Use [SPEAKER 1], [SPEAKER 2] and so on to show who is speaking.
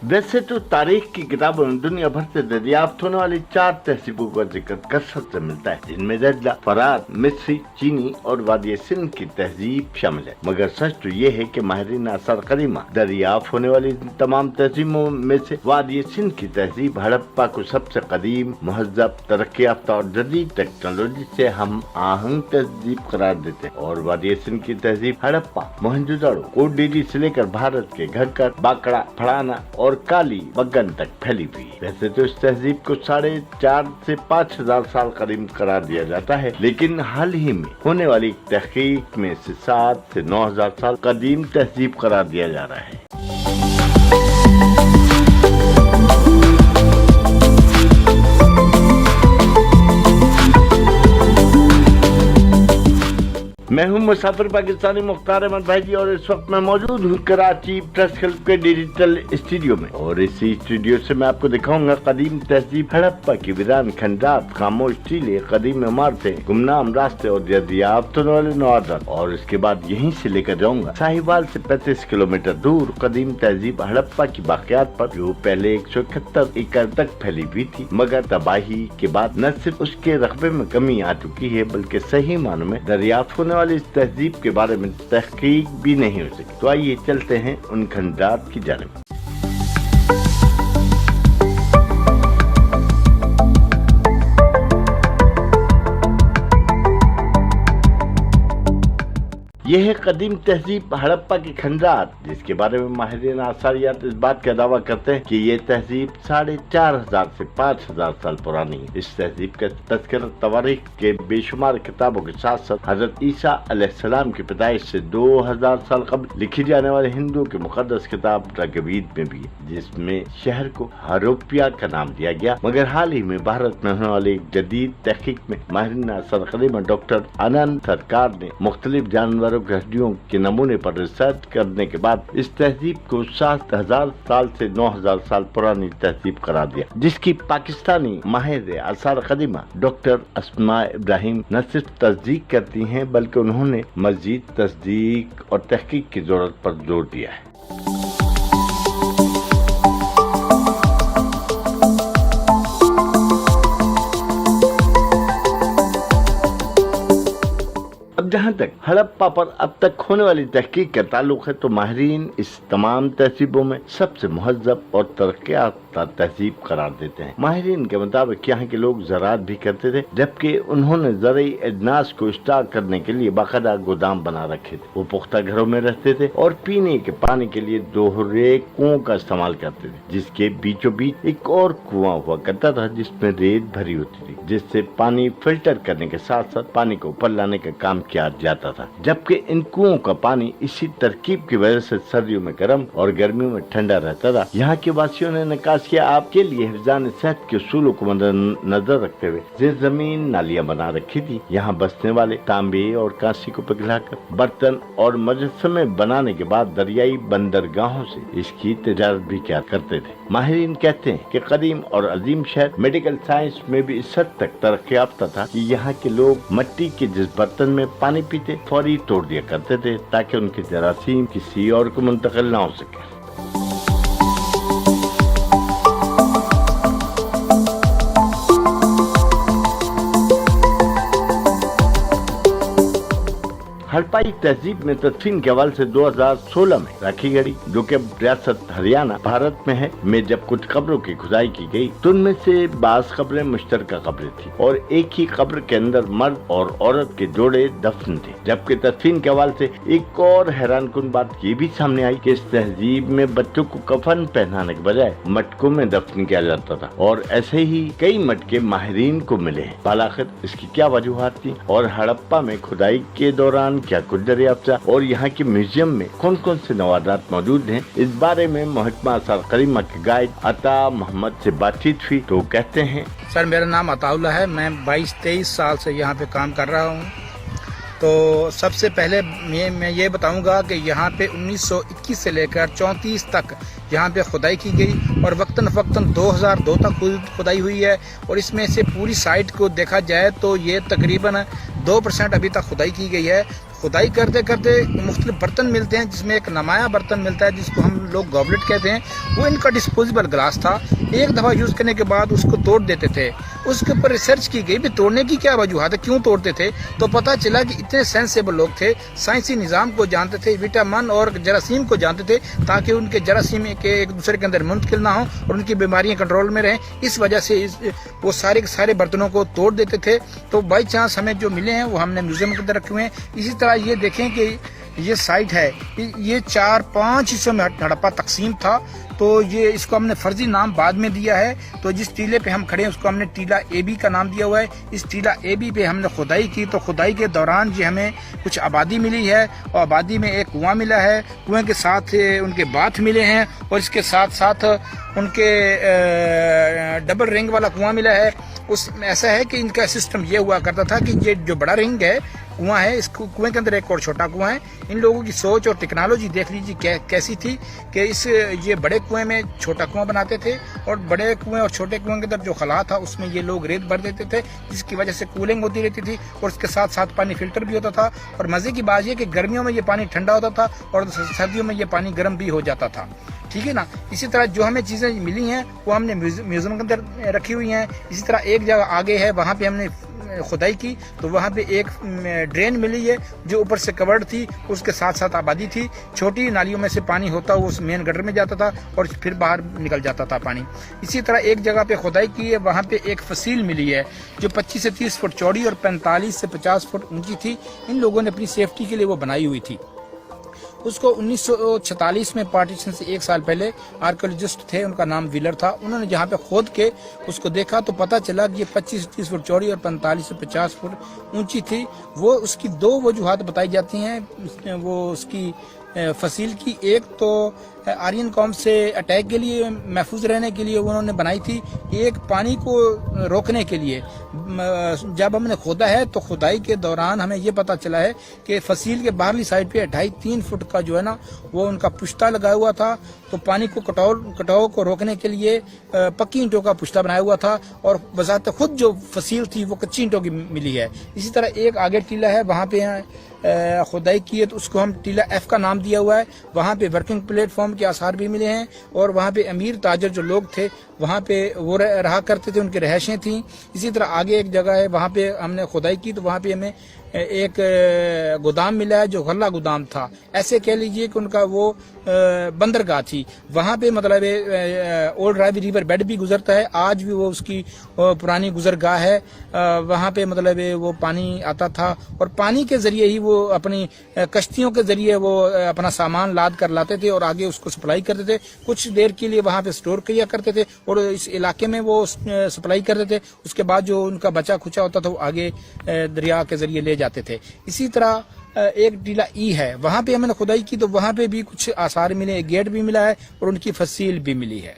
[SPEAKER 1] वैसे तो तारीख की किताबों में दुनिया भर से दरियाफ्त होने वाली 4 तहजीबों का जिक्र कसरत से मिलता है, जिनमें दजला, फरात, मिस्री, चीनी और वादी सिंध की तहजीब शामिल है। मगर सच तो ये है कि माहिरीन आसार कदीमा दरियाफ्त होने वाली तमाम तहजीबों में से वादी सिंध की तहजीब हड़प्पा को सबसे कदीम, महज़ब, तरक्की याफ्ता और जदीद टेक्नोलॉजी से हम आहंग तहजीब करार देते हैं। और वादी सिंध की तहजीब हड़प्पा, मोहनजोदड़ो, कोटडीडी से लेकर भारत के घग्गर, बाकड़ा, फड़ाना और काली बगन तक फैली हुई है। वैसे तो इस तहजीब को 4,500 से 5,000 साल कदीम करार दिया जाता है, लेकिन हाल ही में होने वाली तहकीक में इसे 7 से 9,000 साल कदीम तहजीब करार दिया जा रहा है। मैं हूं मुसाफिर पाकिस्तानी मुख्तार अहमद भाईजी और इस वक्त मैं मौजूद हूं कराची प्रेस क्लब के डिजिटल स्टूडियो में। और इसी स्टूडियो से मैं आपको दिखाऊंगा कदीम तहजीब हड़प्पा की वीरान खंडात, खामोश टीले, कदीम इमारतें, गुमनाम रास्ते और दरियाफ्त होने वाले नवादार। और इसके बाद यहीं से लेकर जाऊंगा साहिवाल से 35 किलोमीटर दूर कदीम तहजीब हड़प्पा की बाक़ियात पर, जो पहले 171 एकड़ तक फैली हुई थी, मगर तबाही के बाद न सिर्फ उसके रकबे में कमी आ चुकी है, बल्कि सही मानों में दरियाफ्त होने वाली इस तहजीब के बारे में तहकीक भी नहीं हो सकी। तो आइए चलते हैं उन खंडात की जानिब। यह है कदीम तहजीब हड़प्पा की खंडात, जिसके बारे में माहिरीन आसारियात इस बात का दावा करते हैं कि ये तहजीब 4,500 से 5,000 साल पुरानी है। इस तहजीब का तज़किरा तवारीख के बेशुमार किताबों के साथ साथ हजरत ईसा अलैहिस्सलाम की पैदाइश से 2,000 साल कबल लिखी जाने वाले हिंदुओं की मुक़द्दस किताब ऋग्वेद में भी है, जिसमें शहर को हरोपिया का नाम दिया गया। मगर हाल ही में भारत में होने वाली एक जदीद तहकीक में माहिरीन आसार कदीमा डॉक्टर आनंद सरकार ने मुख्तलिफ जानवरों हड्डियों के नमूने पर रिसर्च करने के बाद इस तहजीब को 7,000 साल से 9,000 साल पुरानी तहजीब करार दिया, जिसकी पाकिस्तानी माहिर आसार कदीमा डॉक्टर अस्मा इब्राहिम न सिर्फ तस्दीक करती हैं, बल्कि उन्होंने मजीद तस्दीक और तहकीक की जरूरत पर जोर दिया है। जहाँ तक हड़प्पा पर अब तक होने वाली तहकीक का ताल्लुक है, तो माहिरीन इस तमाम तहजीबों में सबसे महज़ब और तरक्की याफ्ता तहजीब करार देते हैं। माहिरीन के मुताबिक यहाँ के लोग ज़राअत भी करते थे, जबकि उन्होंने ज़रई अजनास को स्टॉक करने के लिए बाकायदा गोदाम बना रखे थे। वो पुख्ता घरों में रहते थे और पीने के पानी के लिए दोहरे कुओं का इस्तेमाल करते थे, जिसके बीचों बीच एक और कुआं हुआ करता था जिसमें रेत भरी होती थी, जिससे पानी फिल्टर करने के साथ साथ पानी को ऊपर लाने का काम किया जाता था। जबकि इन कुओं का पानी इसी तरकीब की वजह से सर्दियों में गर्म और गर्मियों में ठंडा रहता था। यहाँ के वासियों ने निकासिया आपके लिए हिफ्ज़ान सेहत के उसूलों को मद्देनजर रखते हुए ज़ेर ज़मीन नालियां बना रखी थी। यहाँ बसने वाले तांबे और कांसी को पिघलाकर बर्तन और मुजस्समे बनाने के बाद दरियाई बंदरगाहों से इसकी तिजारत भी किया करते थे। माहिरीन कहते हैं कि कदीम और अजीम शहर मेडिकल साइंस में भी इस हद तक तरक्की याफ्ता था कि यहाँ के लोग मिट्टी के जिस बर्तन में पानी पीते फौरी तोड़ दिया करते थे, ताकि उनके जरासीम किसी और को मुंतकिल ना हो सके। हड़प्पाई तहजीब में तदफीन के हवाले से 2016 में राखी गढ़ी, जो कि रियासत हरियाणा भारत में है, में जब कुछ कब्रों की खुदाई की गई तो उनमें से बास कब्रें मुश्तरका कब्रें थी और एक ही कब्र के अंदर मर्द और औरत के जोड़े दफन थे। जबकि तदफीन के हवाले से एक और हैरानकुन बात ये भी सामने आई कि इस तहजीब में बच्चों को कफन पहनाने के बजाय मटकों में दफन किया जाता था, और ऐसे ही कई मटके माहिरीन को मिले हैं। बालाखिर इसकी क्या वजूहात थी और हड़प्पा में खुदाई के दौरान क्या कुछ दरियाफ्ता और यहाँ के म्यूजियम में कौन कौन से नवादात मौजूद हैं, इस बारे में महकमा आसार कदीमा के गाइड अता मोहम्मद से बातचीत हुई तो कहते हैं।
[SPEAKER 2] सर, मेरा नाम अताउल्लाह है। मैं 22-23 साल से यहाँ पे काम कर रहा हूँ। तो सबसे पहले मैं ये बताऊंगा कि यहाँ पे 1921 से लेकर 34 तक यहाँ पे खुदाई की गई और वक्तन फ़क्तन 2002 तक खुदाई हुई है। और इसमें से पूरी साइट को देखा जाए तो ये तकरीबन 2% अभी तक खुदाई की गई है। खुदाई करते करते मुख्तलिफ बर्तन मिलते हैं, जिसमें एक नमाया बर्तन मिलता है जिसको हम लोग गॉबलेट कहते हैं। वो इनका डिस्पोजेबल ग्लास था। एक दफ़ा यूज़ करने के बाद उसको तोड़ देते थे। उसके ऊपर रिसर्च की गई भी तोड़ने की क्या वजूहत है, क्यों तोड़ते थे। तो पता चला कि इतने सेंसेबल लोग थे, साइंसी निज़ाम को जानते थे, विटामिन और जरासीम को जानते थे, ताकि उनके जरासीम एक दूसरे के अंदर मुंतकिल ना हो और उनकी बीमारियां कंट्रोल में रहें। इस वजह से वो सारे के सारे बर्तनों को तोड़ देते थे। तो बाई चांस हमें जो मिले हैं वो हमने म्यूजियम के अंदर रखे हुए हैं। इसी तरह ये देखें कि ये साइट है, ये 4-5 हिस्सों में हड़प्पा तकसीम था। तो ये इसको हमने फर्जी नाम बाद में दिया है। तो जिस टीले पे हम खड़े हैं उसको हमने टीला AB का नाम दिया हुआ है। इस टीला AB पे हमने खुदाई की। तो खुदाई के दौरान जी हमें कुछ आबादी मिली है और आबादी में एक कुआं मिला है। कुएं के साथ उनके बाथ मिले हैं और इसके साथ साथ उनके डबल रिंग वाला कुआं मिला है। उसमें ऐसा है कि इनका सिस्टम ये हुआ करता था कि ये जो बड़ा रिंग है कुआं है, इस कुएं के अंदर एक और छोटा कुआं है। इन लोगों की सोच और टेक्नोलॉजी देख लीजिए कैसी थी कि ये बड़े कुएं में छोटा कुआं बनाते थे और बड़े कुएं और छोटे कुएं के अंदर जो खला था उसमें ये लोग रेत भर देते थे, जिसकी वजह से कूलिंग होती रहती थी और उसके साथ साथ पानी फिल्टर भी होता था। और मजे की बात यह कि गर्मियों में ये पानी ठंडा होता था और सर्दियों में ये पानी गर्म भी हो जाता था। ठीक है ना। इसी तरह जो हमें चीज़ें मिली हैं वो हमने म्यूजियम के अंदर रखी हुई हैं। इसी तरह एक जगह आगे है, वहाँ पे हमने खुदाई की तो वहाँ पे एक ड्रेन मिली है जो ऊपर से कवर्ड थी, उसके साथ साथ आबादी थी। छोटी नालियों में से पानी होता हुआ उस मेन गटर में जाता था और फिर बाहर निकल जाता था पानी। इसी तरह एक जगह पे खुदाई की है, वहाँ पे एक फसील मिली है जो 25 से 30 फुट चौड़ी और 45 से 50 फुट ऊंची थी। इन लोगों ने अपनी सेफ्टी के लिए वो बनाई हुई थी। उसको 1946 में पार्टीशन से 1 साल पहले आर्कियोलॉजिस्ट थे, उनका नाम व्हीलर था। उन्होंने जहाँ पे खोद के उसको देखा तो पता चला कि ये 25 से 30 फुट चौड़ी और 45 से 50 फुट ऊंची थी। वो उसकी 2 वजूहात बताई जाती हैं वो उसकी फसील की। एक तो आर्यन कौम से अटैक के लिए महफूज रहने के लिए उन्होंने बनाई थी, एक पानी को रोकने के लिए। जब हमने खोदा है तो खुदाई के दौरान हमें ये पता चला है कि फसील के बाहरली साइड पे 2.5-3 फुट का जो है ना वो उनका पुश्ता लगाया हुआ था। तो पानी को कटाव को रोकने के लिए पक्की ईंटों का पुश्ता बनाया हुआ था और बजाते खुद जो फसील थी वो कच्ची ईंटों की मिली है। इसी तरह एक आगे टीला है, वहाँ पे खुदाई की है तो उसको हम टीला F का नाम दिया हुआ है। वहाँ पे वर्किंग प्लेटफॉर्म के आसार भी मिले हैं और वहाँ पे अमीर ताजर जो लोग थे वहाँ पे वो रहा करते थे, उनकी रहायशें थीं। इसी तरह आगे एक जगह है, वहाँ पे हमने खुदाई की तो वहाँ पे हमें एक गोदाम मिला है जो गल्ला गोदाम था। ऐसे कह लीजिए कि उनका वो बंदरगाह थी। वहाँ पे मतलब ओल्ड रावी रिवर बेड भी गुजरता है, आज भी वो उसकी पुरानी गुजरगाह है। वहाँ पे मतलब वो पानी आता था और पानी के जरिए ही वो अपनी कश्तियों के जरिए वो अपना सामान लाद कर लाते थे और आगे उसको सप्लाई करते थे। कुछ देर के लिए वहाँ पे स्टोर किया करते थे और इस इलाके में वो सप्लाई करते थे। उसके बाद जो उनका बचा खुचा होता था वो आगे दरिया के जरिए ले जाते थे। इसी तरह एक टीला E है, वहाँ पे हमने खुदाई की तो वहाँ पे भी कुछ आसार मिले, गेट भी मिला है और उनकी फसील भी मिली है।